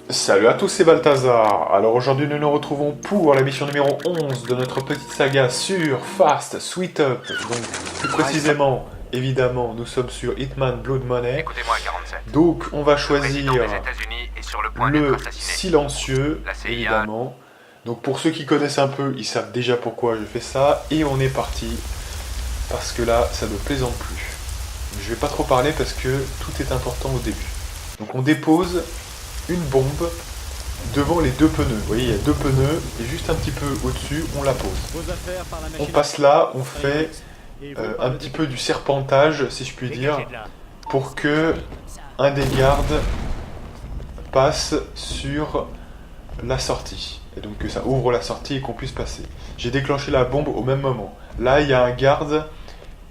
Salut à tous, c'est Balthazar. Alors aujourd'hui nous nous retrouvons pour la mission numéro 11 de notre petite saga sur Fast Sweet Up. Donc plus précisément, évidemment, nous sommes sur Hitman Blood Money. Écoutez-moi, 47. Donc on va Le choisir président des États-Unis est sur le point d'être le assassiné. silencieux, La CIA. évidemment. Donc pour ceux qui connaissent un peu, ils savent déjà pourquoi je fais ça. Et on est parti, parce que là, ça ne plaisante plus. Je vais pas trop parler parce que tout est important au début. Donc on dépose une bombe devant les deux pneus. Vous voyez, il y a deux pneus et juste un petit peu au-dessus, on la pose. On passe là, on fait un petit peu du serpentage, si je puis dire, pour que un des gardes passe sur la sortie. Et donc que ça ouvre la sortie et qu'on puisse passer. J'ai déclenché la bombe au même moment. Là, il y a un garde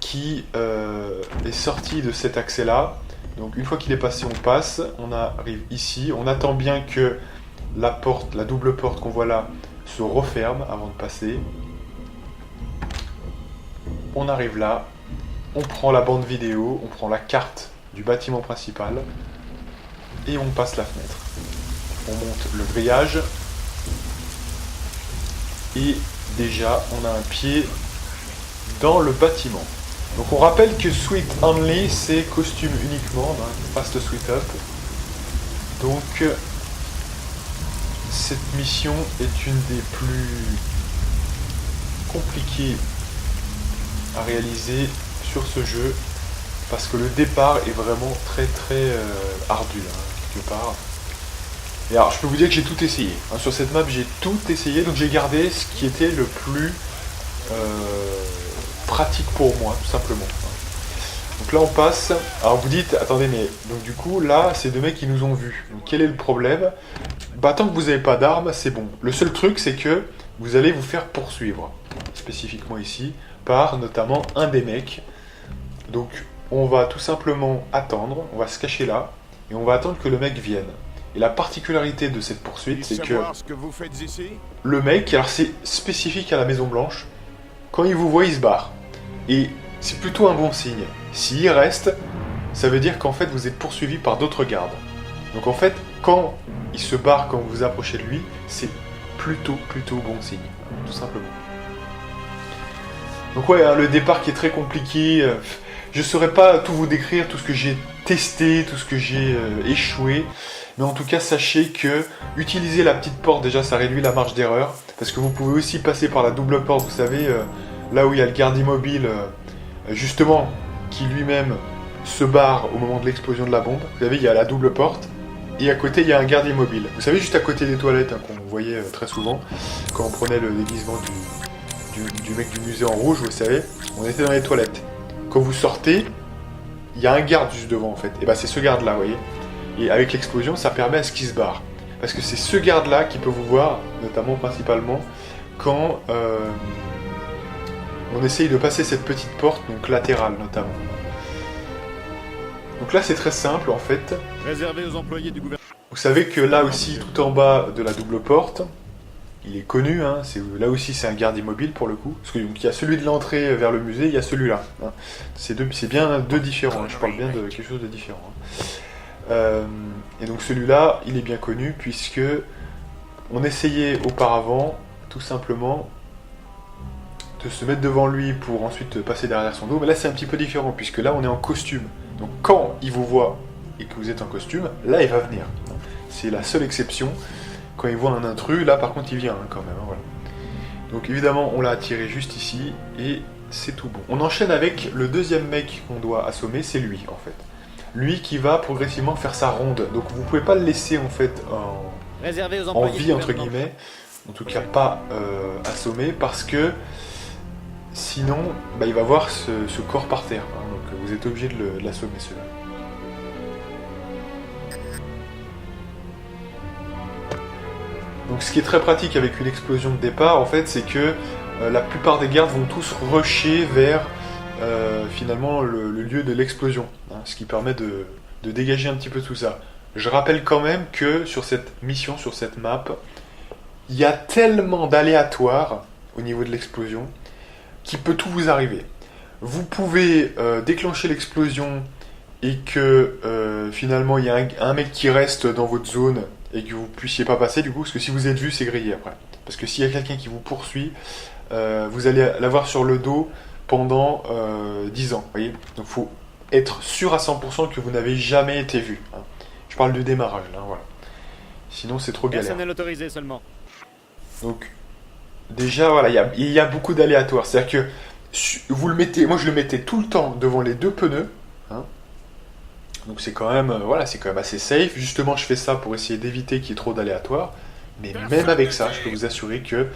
qui est sorti de cet accès-là. Donc une fois qu'il est passé, on passe, on arrive ici, on attend bien que la porte, la double porte qu'on voit là, se referme avant de passer. On arrive là, on prend la bande vidéo, on prend la carte du bâtiment principal et on passe la fenêtre. On monte le grillage et déjà on a un pied dans le bâtiment. Donc on rappelle que Sweet Only, c'est costume uniquement, hein, Fast Sweet Up. Donc cette mission est une des plus compliquées à réaliser sur ce jeu, parce que le départ est vraiment très ardu, hein, quelque part. Et alors je peux vous dire que j'ai tout essayé. Hein, sur cette map j'ai tout essayé, donc j'ai gardé ce qui était le plus pratique pour moi, tout simplement. Donc là on passe, alors vous dites, attendez mais, donc du coup là c'est deux mecs qui nous ont vus, donc quel est le problème? Bah tant que vous n'avez pas d'armes, c'est bon. Le seul truc c'est que vous allez vous faire poursuivre, spécifiquement ici, par notamment un des mecs. Donc on va tout simplement attendre, on va se cacher là, et on va attendre que le mec vienne. Et la particularité de cette poursuite, c'est que le mec, alors c'est spécifique à la Maison Blanche, quand il vous voit, il se barre. Et c'est plutôt un bon signe. S'il reste, ça veut dire qu'en fait vous êtes poursuivi par d'autres gardes. Donc en fait, quand il se barre, quand vous vous approchez de lui, c'est plutôt bon signe, tout simplement. Donc ouais, hein, le départ qui est très compliqué. Je ne saurais pas tout vous décrire, tout ce que j'ai testé, tout ce que j'ai échoué. Mais en tout cas, sachez que utiliser la petite porte, déjà, ça réduit la marge d'erreur. Parce que vous pouvez aussi passer par la double porte, vous savez, là où il y a le garde immobile, justement, qui lui-même se barre au moment de l'explosion de la bombe. Vous savez, il y a la double porte, et à côté, il y a un garde immobile. Vous savez, juste à côté des toilettes, hein, qu'on voyait très souvent, quand on prenait le déguisement du mec du musée en rouge, vous savez, on était dans les toilettes. Quand vous sortez, il y a un garde juste devant, en fait. Et bah c'est ce garde-là, vous voyez. Et avec l'explosion, ça permet à ce qu'il se barre. Parce que c'est ce garde-là qui peut vous voir, notamment, principalement, quand on essaye de passer cette petite porte, donc latérale notamment. Donc là, c'est très simple, en fait. Réservé aux employés du gouvernement. Vous savez que là aussi, tout en bas de la double porte, il est connu, hein, là aussi c'est un garde immobile pour le coup. Parce qu'il y a celui de l'entrée vers le musée, il y a celui-là. Hein. C'est bien deux différents, hein, je parle bien de quelque chose de différent. Hein. Et donc celui-là, il est bien connu puisque on essayait auparavant, tout simplement, de se mettre devant lui pour ensuite passer derrière son dos. Mais là c'est un petit peu différent puisque là on est en costume. Donc quand il vous voit et que vous êtes en costume, là il va venir. C'est la seule exception. Quand il voit un intrus, là par contre il vient hein, quand même. Hein, voilà. Donc évidemment on l'a attiré juste ici et c'est tout bon. On enchaîne avec le deuxième mec qu'on doit assommer, c'est lui en fait. Lui qui va progressivement faire sa ronde. Donc vous pouvez pas le laisser en fait en vie entre guillemets. En tout cas pas assommer parce que sinon bah, il va voir ce corps par terre. Hein, donc vous êtes obligé de l'assommer celui-là. Donc ce qui est très pratique avec une explosion de départ, en fait, c'est que la plupart des gardes vont tous rusher vers finalement le lieu de l'explosion, hein, ce qui permet de dégager un petit peu tout ça. Je rappelle quand même que sur cette mission, sur cette map, il y a tellement d'aléatoires au niveau de l'explosion qu'il peut tout vous arriver. Vous pouvez déclencher l'explosion et que finalement il y a un mec qui reste dans votre zone et que vous puissiez pas passer du coup, parce que si vous êtes vu, c'est grillé après. Parce que s'il y a quelqu'un qui vous poursuit, vous allez l'avoir sur le dos pendant 10 ans, vous voyez. Donc faut être sûr à 100% que vous n'avez jamais été vu. Hein. Je parle du démarrage, là, voilà. Sinon c'est trop galère. Personnel autorisé seulement. Donc déjà voilà, il y a beaucoup d'aléatoires. C'est-à-dire que vous le mettez, moi je le mettais tout le temps devant les deux pneus. Hein. Donc c'est quand même voilà, c'est quand même assez safe. Justement, je fais ça pour essayer d'éviter qu'il y ait trop d'aléatoires. Mais même avec ça, je peux vous assurer que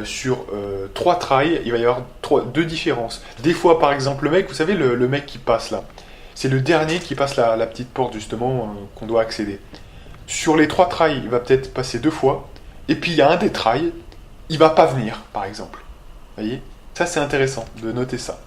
sur 3 trails, il va y avoir 2 différences. Des fois, par exemple, le mec, vous savez, le mec qui passe là, c'est le dernier qui passe la petite porte justement qu'on doit accéder. Sur les 3 trails, il va peut-être passer 2 fois. Et puis il y a un des trails, il va pas venir, par exemple. Vous voyez? Ça, c'est intéressant de noter ça.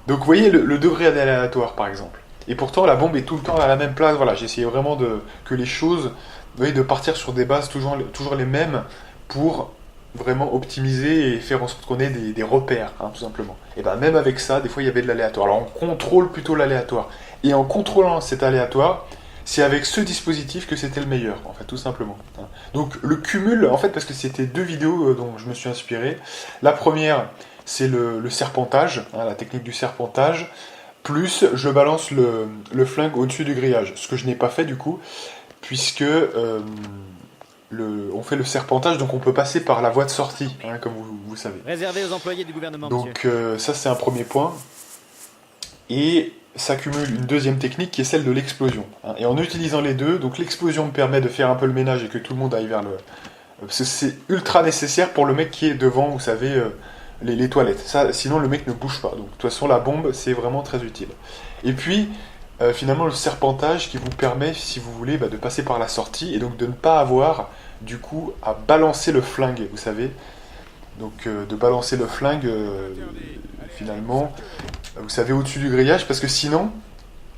Donc vous voyez le degré d'aléatoire, par exemple. Et pourtant, la bombe est tout le temps à la même place. Voilà, j'essayais vraiment que les choses, vous voyez, de partir sur des bases toujours les mêmes pour vraiment optimiser et faire en sorte qu'on ait des repères, hein, tout simplement. Et bien même avec ça, des fois, il y avait de l'aléatoire. Alors on contrôle plutôt l'aléatoire. Et en contrôlant cet aléatoire, c'est avec ce dispositif que c'était le meilleur, en fait, tout simplement. Donc le cumul, en fait, parce que c'était 2 vidéos dont je me suis inspiré. La première, c'est le serpentage, hein, la technique du serpentage, plus je balance le flingue au-dessus du grillage. Ce que je n'ai pas fait du coup, puisque on fait le serpentage, donc on peut passer par la voie de sortie, hein, comme vous savez. Réservé aux employés du gouvernement, Donc ça c'est un premier point. Et s'accumule une deuxième technique qui est celle de l'explosion. Hein. Et en utilisant les deux, donc l'explosion me permet de faire un peu le ménage et que tout le monde aille vers le... Parce que c'est ultra nécessaire pour le mec qui est devant, vous savez, les toilettes. Ça, sinon le mec ne bouge pas. Donc de toute façon la bombe c'est vraiment très utile. Et puis finalement le serpentage qui vous permet, si vous voulez, de passer par la sortie et donc de ne pas avoir du coup à balancer le flingue, vous savez. Donc de balancer le flingue finalement, vous savez, au-dessus du grillage, parce que sinon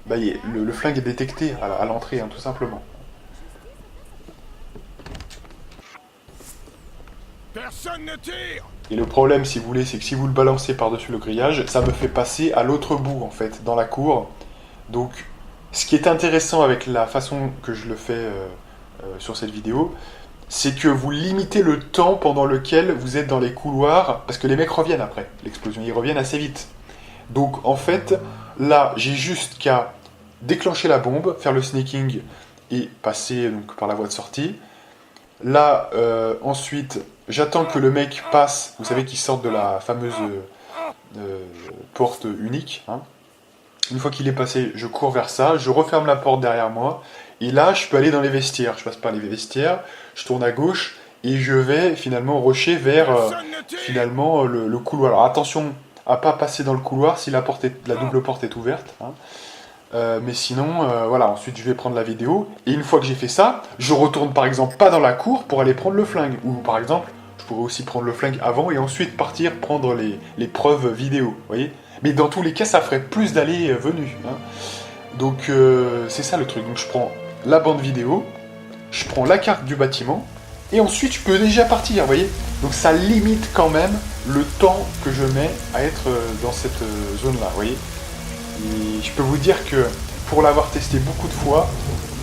le flingue est détecté à l'entrée, hein, tout simplement. Personne ne tire. Et le problème, si vous voulez, c'est que si vous le balancez par-dessus le grillage, ça me fait passer à l'autre bout, en fait, dans la cour. Donc, ce qui est intéressant avec la façon que je le fais sur cette vidéo, c'est que vous limitez le temps pendant lequel vous êtes dans les couloirs, parce que les mecs reviennent après l'explosion, ils reviennent assez vite. Donc, en fait, là, j'ai juste qu'à déclencher la bombe, faire le snaking et passer donc, par la voie de sortie. Là, ensuite, j'attends que le mec passe, vous savez qu'il sorte de la fameuse porte unique. Hein. Une fois qu'il est passé, je cours vers ça, je referme la porte derrière moi, et là, je peux aller dans les vestiaires. Je passe par les vestiaires, je tourne à gauche, et je vais finalement rusher vers finalement le couloir. Alors attention à pas passer dans le couloir si la double porte est ouverte. Hein. Mais sinon, voilà, ensuite je vais prendre la vidéo, et une fois que j'ai fait ça, je retourne par exemple pas dans la cour pour aller prendre le flingue, ou par exemple, je pourrais aussi prendre le flingue avant et ensuite partir prendre les preuves vidéo, vous voyez. Mais dans tous les cas, ça ferait plus d'aller et venue. Hein. Donc c'est ça le truc, donc je prends la bande vidéo, je prends la carte du bâtiment, et ensuite je peux déjà partir, vous voyez. Donc ça limite quand même le temps que je mets à être dans cette zone-là, vous voyez. Et je peux vous dire que pour l'avoir testé beaucoup de fois,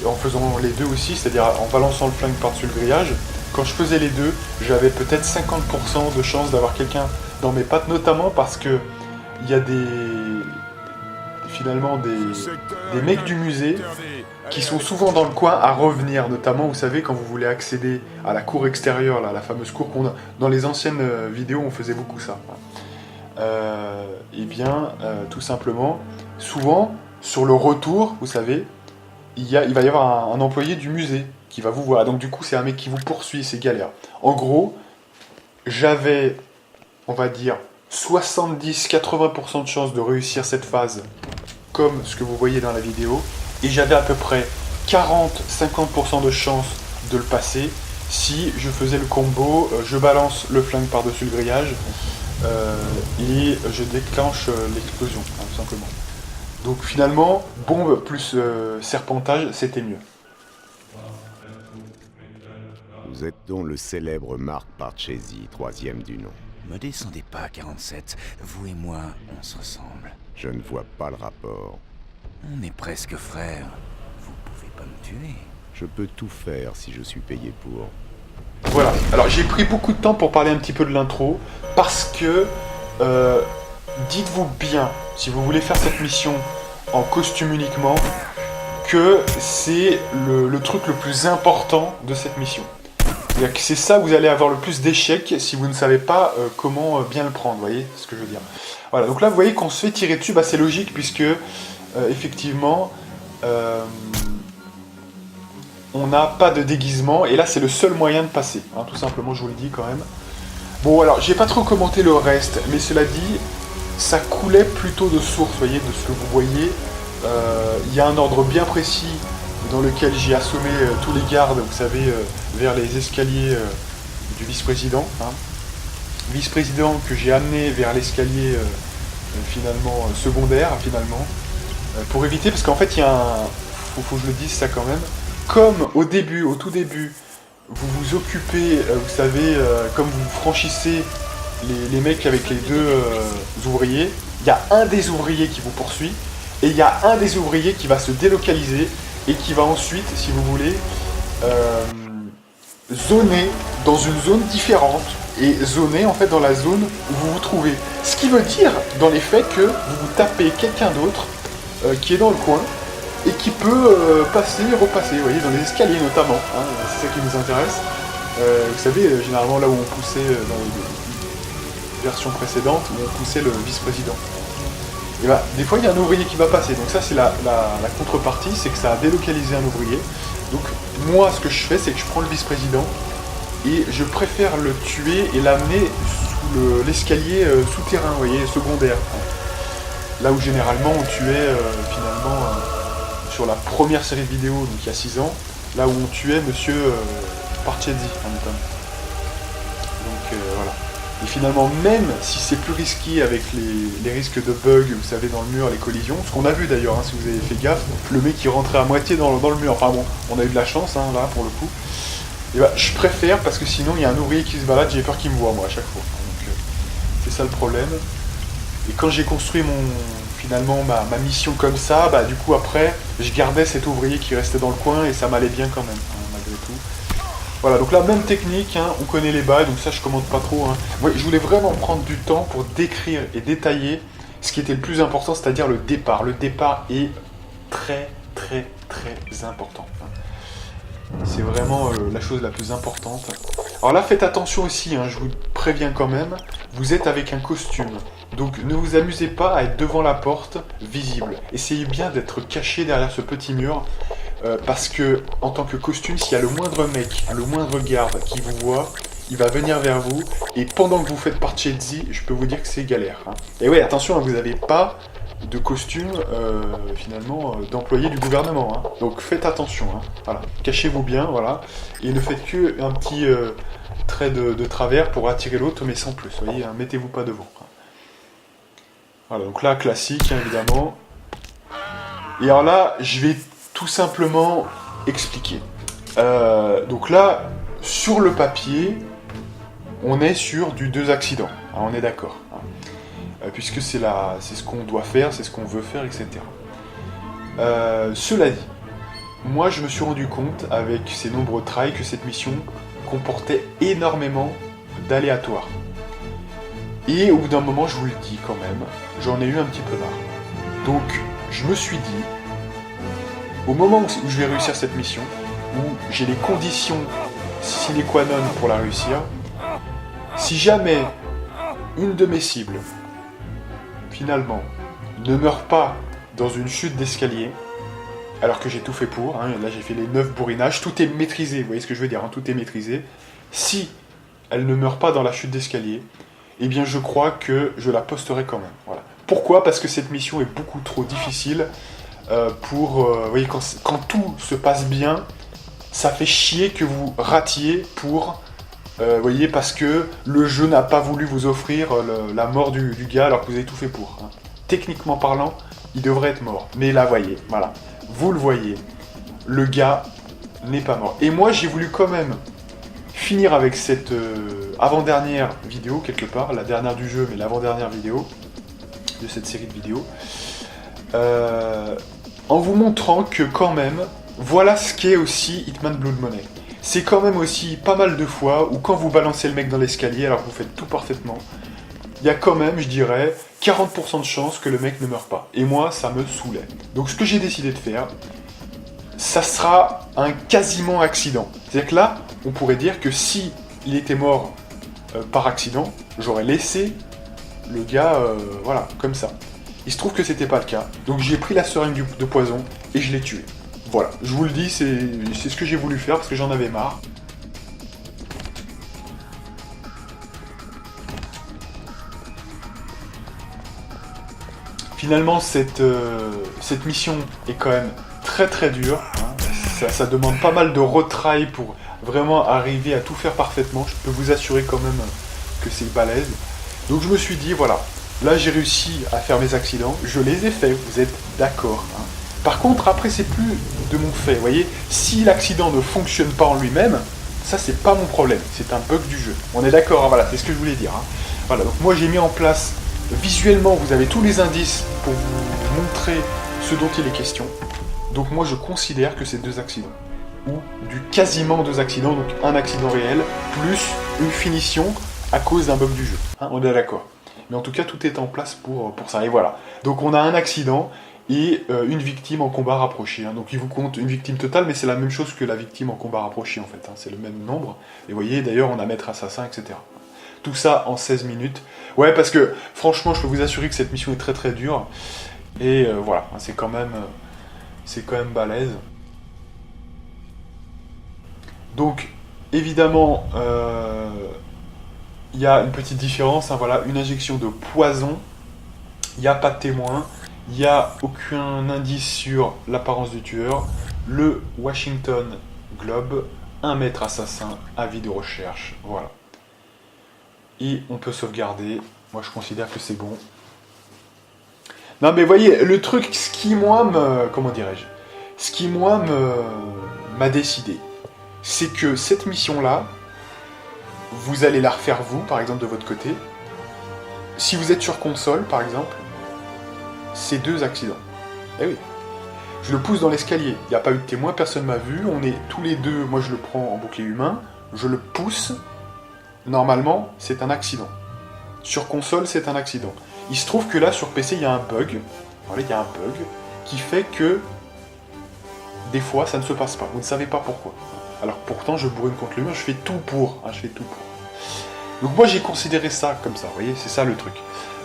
en faisant les deux aussi, c'est-à-dire en balançant le flingue par-dessus le grillage, quand je faisais les deux, j'avais peut-être 50% de chance d'avoir quelqu'un dans mes pattes, notamment parce que il y a finalement des mecs du musée qui sont souvent dans le coin à revenir, notamment, vous savez, quand vous voulez accéder à la cour extérieure, là, la fameuse cour qu'on a. Dans les anciennes vidéos, on faisait beaucoup ça. Tout simplement, souvent, sur le retour, vous savez, il va y avoir un employé du musée qui va vous voir. Donc du coup, c'est un mec qui vous poursuit, c'est galère. En gros, j'avais, on va dire, 70-80% de chances de réussir cette phase, comme ce que vous voyez dans la vidéo, et j'avais à peu près 40-50% de chances de le passer si je faisais le combo, je balance le flingue par-dessus le grillage, et je déclenche l'explosion, hein, tout simplement. Donc finalement, bombe plus serpentage, c'était mieux. Vous êtes donc le célèbre Marc Parchesi, 3e du nom. Me descendez pas, 47. Vous et moi, on se ressemble. Je ne vois pas le rapport. On est presque frères. Vous pouvez pas me tuer. Je peux tout faire si je suis payé pour. Voilà, alors j'ai pris beaucoup de temps pour parler un petit peu de l'intro, parce que dites-vous bien, si vous voulez faire cette mission en costume uniquement, que c'est le truc le plus important de cette mission. C'est-à-dire que c'est ça où vous allez avoir le plus d'échecs si vous ne savez pas comment bien le prendre, vous voyez ce que je veux dire. Voilà, donc là vous voyez qu'on se fait tirer dessus, bah, c'est logique puisque effectivement on n'a pas de déguisement, et là c'est le seul moyen de passer, hein, tout simplement, je vous le dis quand même. Bon, alors j'ai pas trop commenté le reste, mais cela dit, ça coulait plutôt de source, vous voyez, de ce que vous voyez. Il y a un ordre bien précis dans lequel j'ai assommé tous les gardes, vous savez, vers les escaliers du vice-président. Hein. Vice-président que j'ai amené vers l'escalier finalement secondaire, finalement, pour éviter, parce qu'en fait il y a un... faut que je le dise ça quand même. Comme au début, au tout début, vous vous occupez, vous savez, comme vous franchissez les mecs avec les deux ouvriers, il y a un des ouvriers qui vous poursuit, et il y a un des ouvriers qui va se délocaliser, et qui va ensuite, si vous voulez, zoner dans une zone différente, et zoner en fait dans la zone où vous vous trouvez. Ce qui veut dire, dans les faits, que vous tapez quelqu'un d'autre qui est dans le coin, et qui peut passer et repasser, vous voyez, dans les escaliers notamment, hein, c'est ça qui nous intéresse. Vous savez, généralement là où on poussait dans les versions précédentes, où on poussait le vice-président. Et bah, des fois il y a un ouvrier qui va passer, donc ça c'est la contrepartie, c'est que ça a délocalisé un ouvrier. Donc moi ce que je fais, c'est que je prends le vice-président, et je préfère le tuer et l'amener sous l'escalier souterrain, vous voyez, secondaire. Là où généralement on tuait finalement... sur la première série de vidéos, donc il y a 6 ans, là où on tuait Monsieur Parchezzi, notamment. Donc voilà. Et finalement, même si c'est plus risqué avec les risques de bugs, vous savez, dans le mur, les collisions, ce qu'on a vu d'ailleurs, hein, si vous avez fait gaffe, le mec qui rentrait à moitié dans le mur, enfin bon, on a eu de la chance, hein, là, pour le coup. Et bah, je préfère, parce que sinon, il y a un ouvrier qui se balade, j'ai peur qu'il me voit, moi, à chaque fois. Donc c'est ça le problème. Et quand j'ai construit finalement ma mission comme ça, bah du coup après, je gardais cet ouvrier qui restait dans le coin et ça m'allait bien quand même, hein, malgré tout. Voilà, donc la même technique, hein, on connaît les bails, donc ça je commente pas trop. Hein. Ouais, je voulais vraiment prendre du temps pour décrire et détailler ce qui était le plus important, c'est-à-dire le départ. Le départ est très très très important. C'est vraiment la chose la plus importante. Alors là, faites attention aussi, hein, je vous préviens quand même, vous êtes avec un costume. Donc ne vous amusez pas à être devant la porte, visible. Essayez bien d'être caché derrière ce petit mur, parce que en tant que costume, s'il y a le moindre mec, le moindre garde qui vous voit, il va venir vers vous, et pendant que vous faites Parchezzi, je peux vous dire que c'est galère. Hein. Et ouais, attention, hein, vous n'avez pas de costume, finalement, d'employé du gouvernement. Hein. Donc faites attention, hein. Voilà. Cachez-vous bien, voilà, et ne faites que un petit trait de travers pour attirer l'autre, mais sans plus, vous voyez, hein, mettez-vous pas devant. Hein. Voilà, donc là, classique, hein, évidemment. Et alors là, je vais tout simplement expliquer. Donc là, sur le papier, on est sur du 2 accidents, hein, on est d'accord. Hein. Puisque c'est ce qu'on doit faire, c'est ce qu'on veut faire, etc. Cela dit, moi je me suis rendu compte, avec ces nombreux tries, que cette mission comportait énormément d'aléatoires. Et au bout d'un moment, je vous le dis quand même, j'en ai eu un petit peu marre. Donc, je me suis dit, au moment où je vais réussir cette mission, où j'ai les conditions sine qua non pour la réussir, si jamais une de mes cibles, finalement, ne meurt pas dans une chute d'escalier, alors que j'ai tout fait pour, hein, là j'ai fait les 9 bourrinages, tout est maîtrisé, vous voyez ce que je veux dire, hein, tout est maîtrisé. Si elle ne meurt pas dans la chute d'escalier, eh bien je crois que je la posterai quand même. Voilà. Pourquoi ? Parce que cette mission est beaucoup trop difficile pour... vous voyez, quand tout se passe bien, ça fait chier que vous ratiez pour... vous voyez, parce que le jeu n'a pas voulu vous offrir la mort du gars alors que vous avez tout fait pour. Hein. Techniquement parlant, il devrait être mort. Mais là, voyez, voilà. Vous le voyez, le gars n'est pas mort. Et moi, j'ai voulu quand même finir avec cette avant-dernière vidéo, quelque part, la dernière du jeu, mais l'avant-dernière vidéo de cette série de vidéos, en vous montrant que quand même, voilà ce qu'est aussi Hitman Blood Money. C'est quand même aussi pas mal de fois où quand vous balancez le mec dans l'escalier alors que vous faites tout parfaitement, il y a quand même, je dirais, 40% de chances que le mec ne meure pas. Et moi, ça me saoulait. Donc ce que j'ai décidé de faire, ça sera un quasiment accident. C'est-à-dire que là, on pourrait dire que si il était mort par accident, j'aurais laissé le gars, voilà, comme ça. Il se trouve que c'était pas le cas. Donc j'ai pris la seringue de poison et je l'ai tué. Voilà, je vous le dis, c'est ce que j'ai voulu faire parce que j'en avais marre. Finalement, cette mission est quand même très très dure. Hein. Ça demande pas mal de retry pour vraiment arriver à tout faire parfaitement. Je peux vous assurer quand même que c'est balèze. Donc je me suis dit, voilà, là j'ai réussi à faire mes accidents. Je les ai faits, vous êtes d'accord. Hein. Par contre, après, c'est plus de mon fait. Vous voyez, si l'accident ne fonctionne pas en lui-même, ça, c'est pas mon problème. C'est un bug du jeu. On est d'accord, hein, voilà, c'est ce que je voulais dire. Hein. Voilà, donc moi, j'ai mis en place, visuellement, vous avez tous les indices pour vous montrer ce dont il est question. Donc moi, je considère que c'est 2 accidents. Ou du quasiment 2 accidents, donc un accident réel, plus une finition à cause d'un bug du jeu. Hein, on est d'accord. Mais en tout cas, tout est en place pour ça. Et voilà. Donc on a un accident et une victime en combat rapproché. Hein. Donc il vous compte une victime totale, mais c'est la même chose que la victime en combat rapproché en fait. Hein. C'est le même nombre. Et vous voyez, d'ailleurs, on a maître assassin, etc. Tout ça en 16 minutes. Ouais, parce que franchement, je peux vous assurer que cette mission est très très dure. Et voilà, c'est quand même balèze. Donc, évidemment, il y a une petite différence. Hein, voilà, une injection de poison. Il n'y a pas de témoin. Il n'y a aucun indice sur l'apparence du tueur. Le Washington Globe, un maître assassin, avis de recherche. Voilà. Et on peut sauvegarder. Moi, je considère que c'est bon. Non, mais voyez, le truc, ce qui, moi, m'a décidé, c'est que cette mission-là, vous allez la refaire vous, par exemple, de votre côté. Si vous êtes sur console, par exemple, c'est 2 accidents. Eh oui. Je le pousse dans l'escalier. Il n'y a pas eu de témoin, personne m'a vu. On est tous les deux, moi je le prends en bouclier humain. Je le pousse. Normalement, c'est un accident. Sur console, c'est un accident. Il se trouve que là, sur PC, il y a un bug. Voilà, il y a un bug qui fait que des fois, ça ne se passe pas. Vous ne savez pas pourquoi. Alors pourtant, je bourrine contre le mur, je fais tout pour. Hein, je fais tout pour. Donc moi, j'ai considéré ça comme ça. Vous voyez, c'est ça le truc.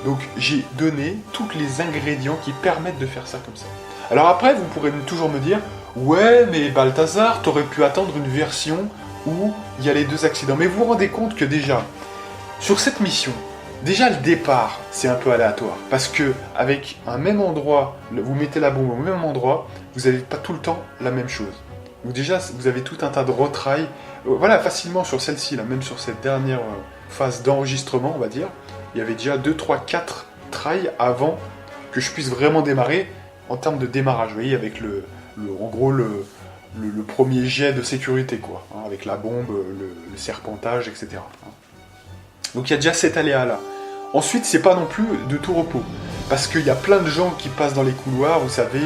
Donc j'ai donné tous les ingrédients qui permettent de faire ça comme ça. Alors après, vous pourrez toujours me dire, ouais, mais Balthazar, t'aurais pu attendre une version où il y a les 2 accidents. Mais vous vous rendez compte que déjà, sur cette mission, déjà le départ, c'est un peu aléatoire. Parce que avec un même endroit, vous mettez la bombe au même endroit, vous n'avez pas tout le temps la même chose. Donc déjà, vous avez tout un tas de retry. Voilà, facilement sur celle-ci, là, même sur cette dernière phase d'enregistrement, on va dire, il y avait déjà 2, 3, 4 tries avant que je puisse vraiment démarrer en termes de démarrage. Vous voyez, avec en gros le premier jet de sécurité, quoi, hein, avec la bombe, le serpentage, etc. Hein. Donc il y a déjà cet aléa-là. Ensuite, c'est pas non plus de tout repos. Parce qu'il y a plein de gens qui passent dans les couloirs, vous savez,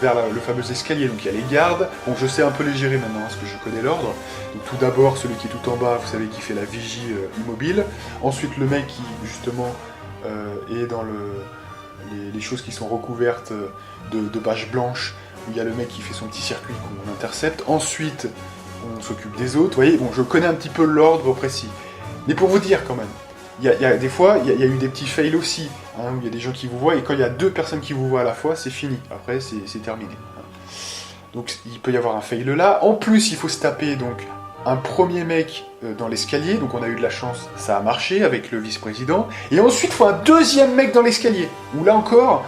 vers le fameux escalier. Donc il y a les gardes. Bon, je sais un peu les gérer maintenant, parce que je connais l'ordre. Donc tout d'abord, celui qui est tout en bas, vous savez, qui fait la vigie immobile. Ensuite, le mec qui, justement, est dans les choses qui sont recouvertes de bâches blanches, où il y a le mec qui fait son petit circuit qu'on intercepte. Ensuite, on s'occupe des autres. Vous voyez, bon, je connais un petit peu l'ordre précis. Mais pour vous dire, quand même, il y a des fois, il y a eu des petits fails aussi, hein, où il y a des gens qui vous voient, et quand il y a 2 personnes qui vous voient à la fois, c'est fini. Après, c'est terminé. Donc, il peut y avoir un fail là. En plus, il faut se taper, donc, un premier mec dans l'escalier. Donc, on a eu de la chance, ça a marché avec le vice-président. Et ensuite, il faut un deuxième mec dans l'escalier. Où là encore,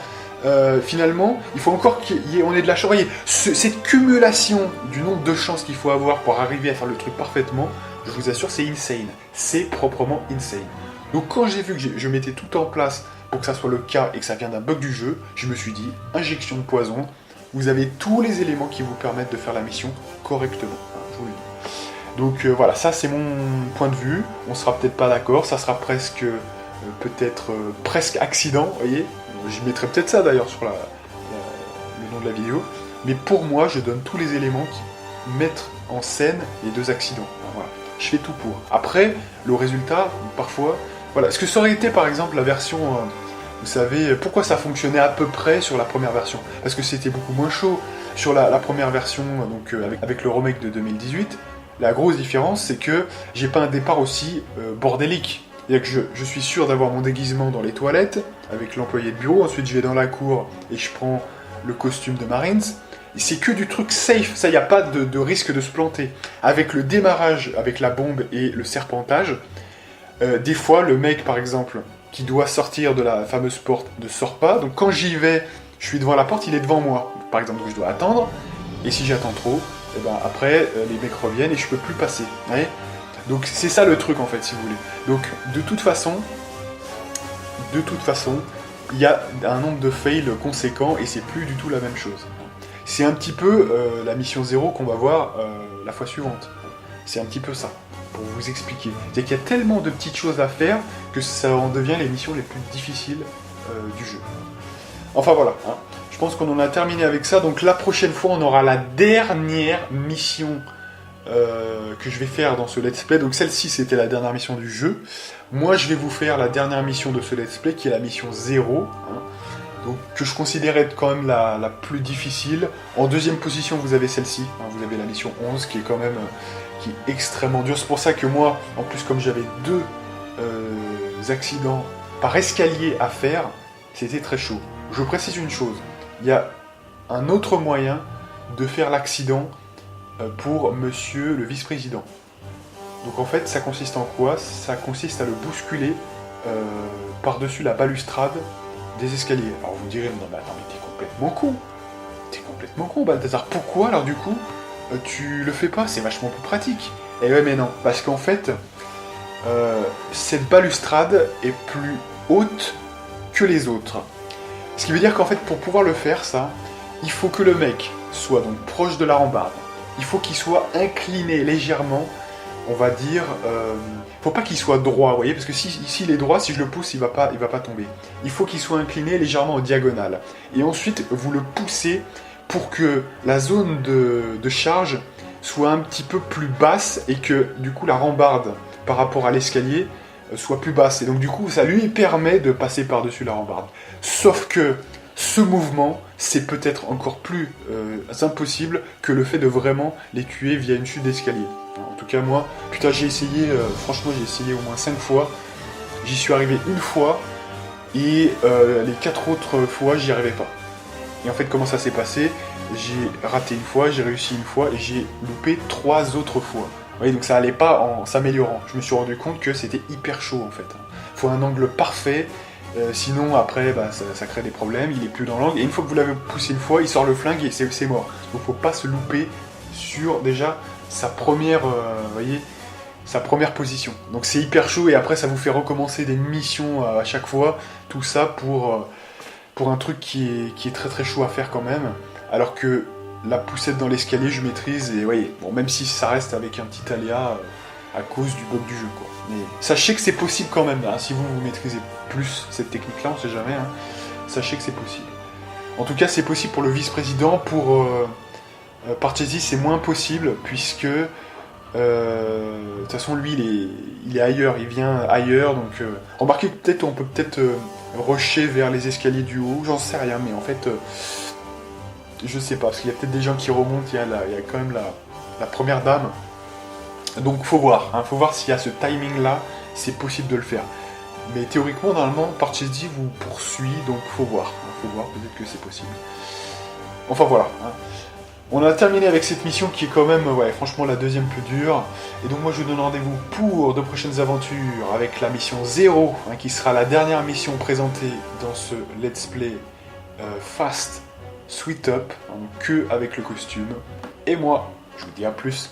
finalement, il faut encore on ait de la chance. Vous voyez, cette cumulation du nombre de chances qu'il faut avoir pour arriver à faire le truc parfaitement, je vous assure, c'est insane. C'est proprement insane. Donc quand j'ai vu que je mettais tout en place pour que ça soit le cas et que ça vient d'un bug du jeu, je me suis dit, injection de poison, vous avez tous les éléments qui vous permettent de faire la mission correctement. Je vous le dis. Donc voilà, ça c'est mon point de vue. On sera peut-être pas d'accord, ça sera presque presque accident, vous voyez. Je mettrai peut-être ça d'ailleurs sur le nom de la vidéo. mais pour moi, je donne tous les éléments qui mettent en scène les 2 accidents. Voilà. Je fais tout pour. Après, le résultat, parfois... Voilà. Ce que ça aurait été, par exemple, la version... vous savez, pourquoi ça fonctionnait à peu près sur la première version? Parce que c'était beaucoup moins chaud. Sur la première version, donc avec le remake de 2018, la grosse différence, c'est que j'ai pas un départ aussi bordélique. C'est-à-dire que je suis sûr d'avoir mon déguisement dans les toilettes, avec l'employé de bureau, ensuite je vais dans la cour et je prends le costume de Marines. C'est que du truc safe, ça, il n'y a pas de risque de se planter. Avec le démarrage, avec la bombe et le serpentage, des fois, le mec, par exemple, qui doit sortir de la fameuse porte, ne sort pas. Donc quand j'y vais, je suis devant la porte, il est devant moi. Par exemple, donc je dois attendre. Et si j'attends trop, et ben après, les mecs reviennent et je peux plus passer. Vous voyez ? Donc c'est ça le truc, en fait, si vous voulez. Donc de toute façon, il y a un nombre de fails conséquent et c'est plus du tout la même chose. C'est un petit peu la mission 0 qu'on va voir la fois suivante. C'est un petit peu ça, pour vous expliquer. C'est qu'il y a tellement de petites choses à faire que ça en devient les missions les plus difficiles du jeu. Enfin voilà, hein. Je pense qu'on en a terminé avec ça. Donc la prochaine fois, on aura la dernière mission que je vais faire dans ce let's play. Donc celle-ci, c'était la dernière mission du jeu. Moi, je vais vous faire la dernière mission de ce let's play, qui est la mission 0. Hein. Donc, que je considère être quand même la plus difficile. En deuxième position, vous avez celle-ci. Hein, vous avez la mission 11, qui est quand même qui est extrêmement dure. C'est pour ça que moi, en plus, comme j'avais 2 accidents par escalier à faire, c'était très chaud. Je précise une chose. Il y a un autre moyen de faire l'accident pour monsieur le vice-président. Donc en fait, ça consiste en quoi? Ça consiste à le bousculer par-dessus la balustrade des escaliers. Alors vous me direz, non mais attends, mais t'es complètement con. T'es complètement con, Balthazar. Pourquoi alors du coup, tu le fais pas? C'est vachement plus pratique. Et ouais, mais non, parce qu'en fait, cette balustrade est plus haute que les autres. Ce qui veut dire qu'en fait, pour pouvoir le faire, ça, il faut que le mec soit donc proche de la rambarde. Il faut qu'il soit incliné légèrement, on va dire... faut pas qu'il soit droit, vous voyez, parce que s'il est droit, si je le pousse, il va pas tomber. Il faut qu'il soit incliné légèrement en diagonale. Et ensuite, vous le poussez pour que la zone de charge soit un petit peu plus basse et que, du coup, la rambarde, par rapport à l'escalier, soit plus basse. Et donc, du coup, ça lui permet de passer par-dessus la rambarde. Sauf que ce mouvement, c'est peut-être encore plus impossible que le fait de vraiment les tuer via une chute d'escalier. En tout cas, moi, putain, j'ai essayé, franchement, j'ai essayé au moins 5 fois. J'y suis arrivé une fois, et les 4 autres fois, j'y arrivais pas. Et en fait, comment ça s'est passé? J'ai raté une fois, j'ai réussi une fois, et j'ai loupé 3 autres fois. Vous voyez, donc ça allait pas en s'améliorant. Je me suis rendu compte que c'était hyper chaud, en fait. Faut un angle parfait, sinon, après, bah, ça crée des problèmes, il est plus dans l'angle, et une fois que vous l'avez poussé une fois, il sort le flingue, et c'est mort. Donc faut pas se louper sur, déjà, sa première, voyez, sa première position. Donc c'est hyper chaud et après ça vous fait recommencer des missions à chaque fois. Tout ça pour un truc qui est très très chaud à faire quand même. Alors que la poussette dans l'escalier je maîtrise et voyez, bon même si ça reste avec un petit aléa à cause du bug du jeu quoi. Mais sachez que c'est possible quand même. Hein, si vous maîtrisez plus cette technique là, on sait jamais. Hein, sachez que c'est possible. En tout cas c'est possible pour le vice-président, pour Parcheesi, c'est moins possible, puisque de toute façon, lui, il est ailleurs, il vient ailleurs, donc... remarquez, on peut peut-être rusher vers les escaliers du haut, j'en sais rien, mais en fait, je sais pas, parce qu'il y a peut-être des gens qui remontent, il y a quand même la première dame, donc faut voir, hein, faut voir s'il y a ce timing-là, c'est possible de le faire. Mais théoriquement, normalement, Parcheesi vous poursuit, donc faut voir, peut-être que c'est possible. Enfin voilà, hein. On a terminé avec cette mission qui est quand même, ouais, franchement la deuxième plus dure. Et donc moi je vous donne rendez-vous pour de prochaines aventures avec la mission 0, hein, qui sera la dernière mission présentée dans ce let's play Fast Sweet Up, hein, que avec le costume. Et moi, je vous dis à plus.